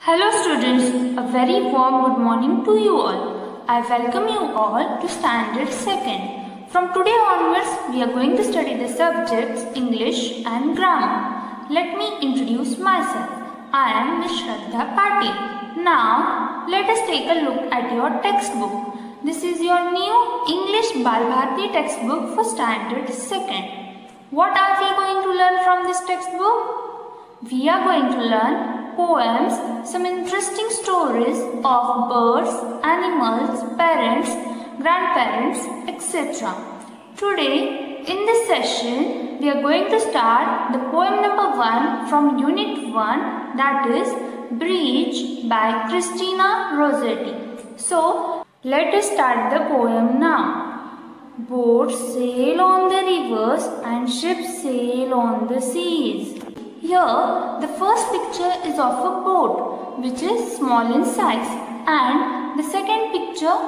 Hello students, a very warm good morning to you all. I welcome you all to Standard 2nd. From today onwards, we are going to study the subjects English and Grammar. Let me introduce myself. I am Ms. Shraddha Patil. Now, let us take a look at your textbook. This is your new English Balbharti textbook for Standard 2nd. What are we going to learn from this textbook? We are going to learn poems, some interesting stories of birds, animals, parents, grandparents, etc. Today, in this session, we are going to start the poem number 1 from Unit 1, that is Bridge by Christina Rossetti. So, let us start the poem now. Boats sail on the rivers and ships sail on the seas. Here, the first picture is of a boat which is small in size, and the second picture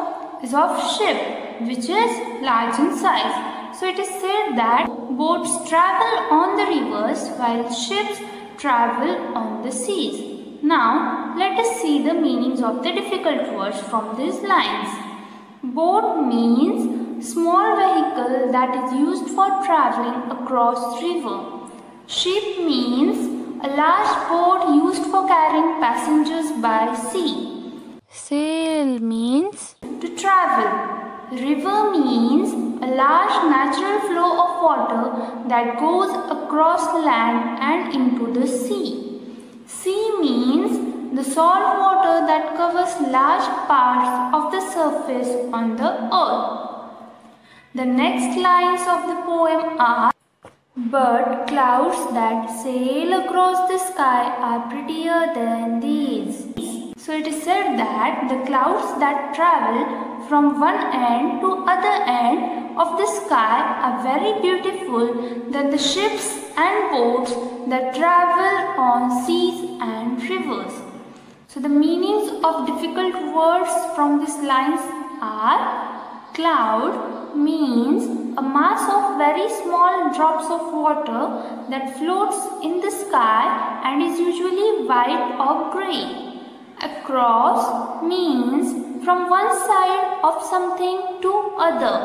is of ship which is large in size. So it is said that boats travel on the rivers while ships travel on the seas. Now, let us see the meanings of the difficult words from these lines. Boat means small vehicle that is used for traveling across river. Ship means a large boat used for carrying passengers by sea. Sail means to travel. River means a large natural flow of water that goes across land and into the sea. Sea means the salt water that covers large parts of the surface on the earth. The next lines of the poem are: but clouds that sail across the sky are prettier than these. So it is said that the clouds that travel from one end to other end of the sky are very beautiful than the ships and boats that travel on seas and rivers. So the meanings of difficult words from these lines are: cloud means a mass of very small drops of water that floats in the sky and is usually white or grey. Across means from one side of something to other.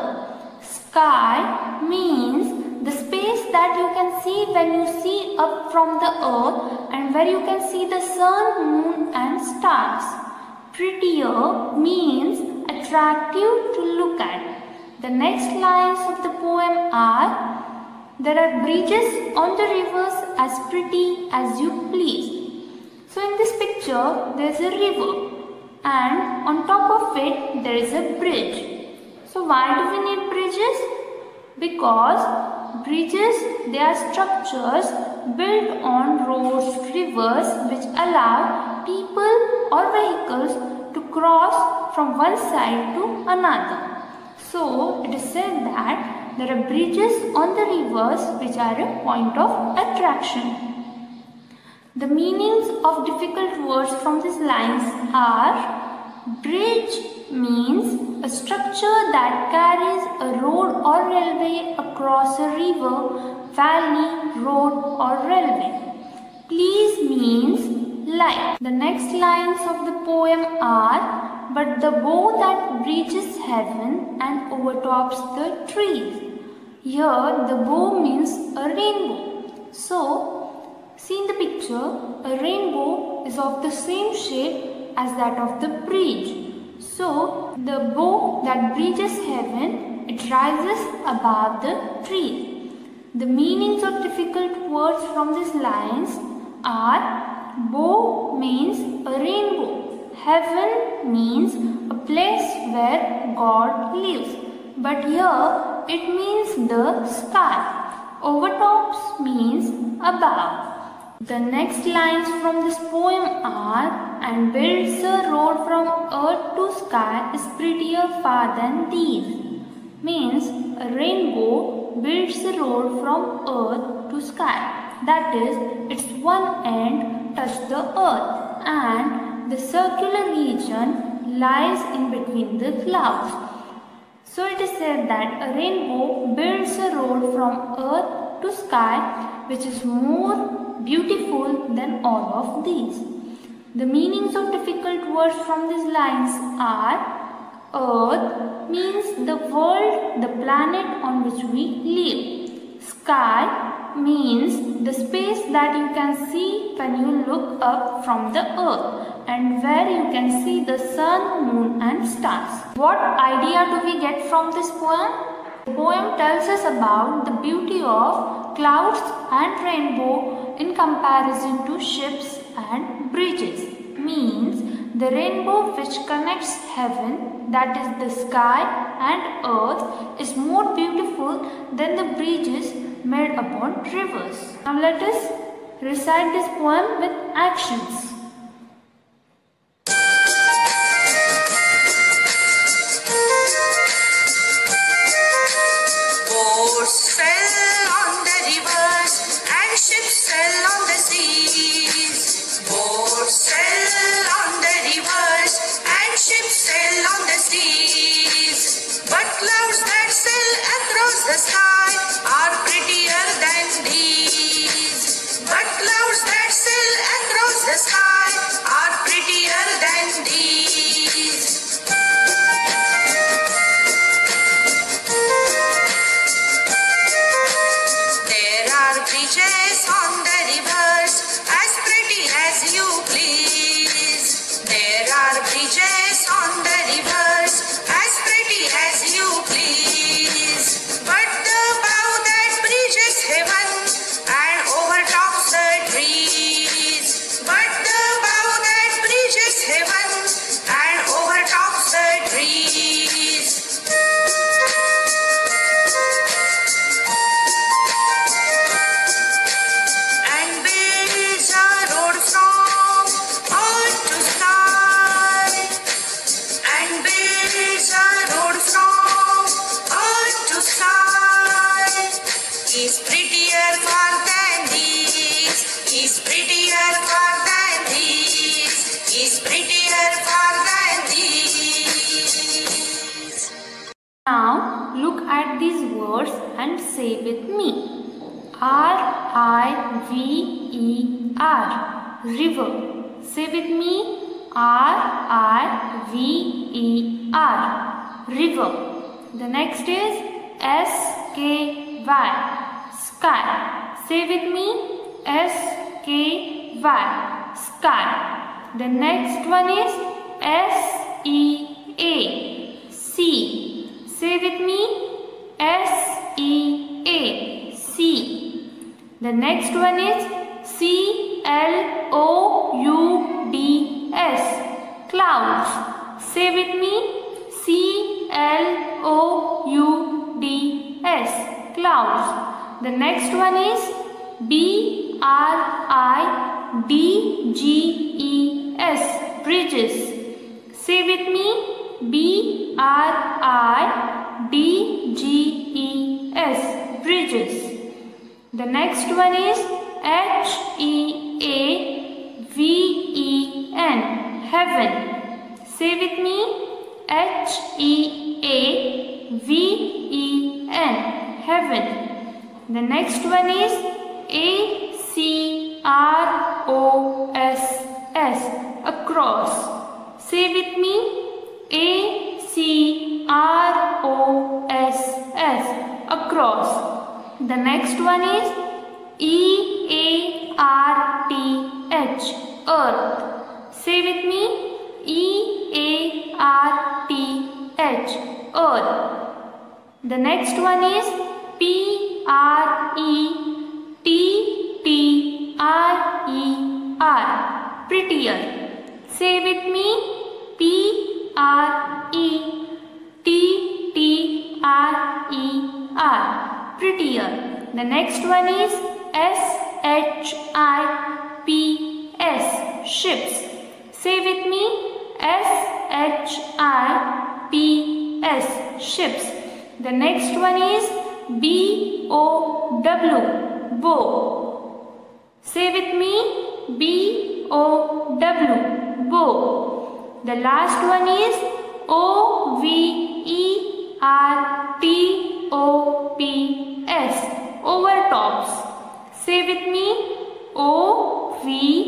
Sky means the space that you can see when you see up from the earth and where you can see the sun, moon and stars. Prettier means attractive to look at. The next lines of the poem are: there are bridges on the rivers as pretty as you please. So in this picture there is a river and on top of it there is a bridge. So why do we need bridges? Because bridges, they are structures built on roads, rivers which allow people or vehicles to cross from one side to another. So, it is said that there are bridges on the rivers which are a point of attraction. The meanings of difficult words from these lines are: bridge means a structure that carries a road or railway across a river, valley, road or railway. Please means like. The next lines of the poem are: but the bow that reaches heaven and overtops the trees. Here the bow means a rainbow. So, see in the picture, a rainbow is of the same shape as that of the bridge. So, the bow that reaches heaven, it rises above the trees. The meanings of difficult words from these lines are: bow means a rainbow. Heaven means a place where God lives, but here it means the sky. Overtops means above. The next lines from this poem are: and builds a road from earth to sky is prettier far than these. Means a rainbow builds a road from earth to sky. That is, its one end touches the earth and the circular region lies in between the clouds. So it is said that a rainbow builds a road from earth to sky which is more beautiful than all of these. The meanings of difficult words from these lines are: Earth means the world, the planet on which we live. Sky means the space that you can see when you look up from the earth and where you can see the sun, moon and stars. What idea do we get from this poem? The poem tells us about the beauty of clouds and rainbow in comparison to ships and bridges. Means the rainbow which connects heaven, that is the sky and earth, is more beautiful than the bridges made upon rivers. Now let us recite this poem with actions. Boats fell on the rivers and ships fell on the seas. Boats fell on the rivers and ships fell on the seas. But clouds that sail across the sky are prettier than these. But clouds that sail across the sky are prettier than these. Bridges on the rivers as pretty as you please. There are bridges on the rivers as pretty as you please. But the bow that bridges heaven and overtops the trees. But the bow that bridges heaven and overtops the trees. Is prettier far than these. Is prettier far than these. Is prettier far than these. Now look at these words and say with me. R-I-V-E-R, river. Say with me. R-I-V-E-R, river. The next is S-K-Y, sky. Say with me. S-K-Y, sky. The next one is S-E-A, sea. Say with me. S-E-A, sea. The next one is C-L-O-U-D-S, clouds. Say with me. C-L-O-U-D-S, clouds. The next one is B-R-I-D-G-E-S, bridges. Say with me. B-R-I-D-G-E-S, bridges. The next one is H-E-A-V-E-N, heaven. Say with me. H-E-A-V-E-N, heaven. The next one is A-C-R-O-S-S, across. Say with me. A-C-R-O-S-S, across. The next one is E-A-R-T-H, earth. Say with me. E-A-R-T-H, earth. The next one is P-R-E-T-T-I-E-R, prettier. Say with me. P-R-E-T-T-I-E-R, prettier. The next one is S-H-I-P-S, ships. Say with me. S-H-I-P-S, ships. The next one is B-O-W, bow. Say with me. B-O-W, bow. The last one is O-V-E-R-T-O-P-S, overtops. Say with me. O-V-E-R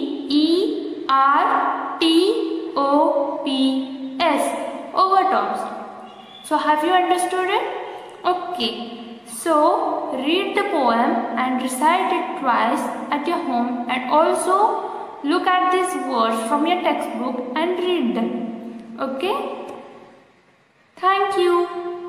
overtops. So have you understood it? Okay. So read the poem and recite it twice at your home, and also look at these words from your textbook and read them. Okay? Thank you.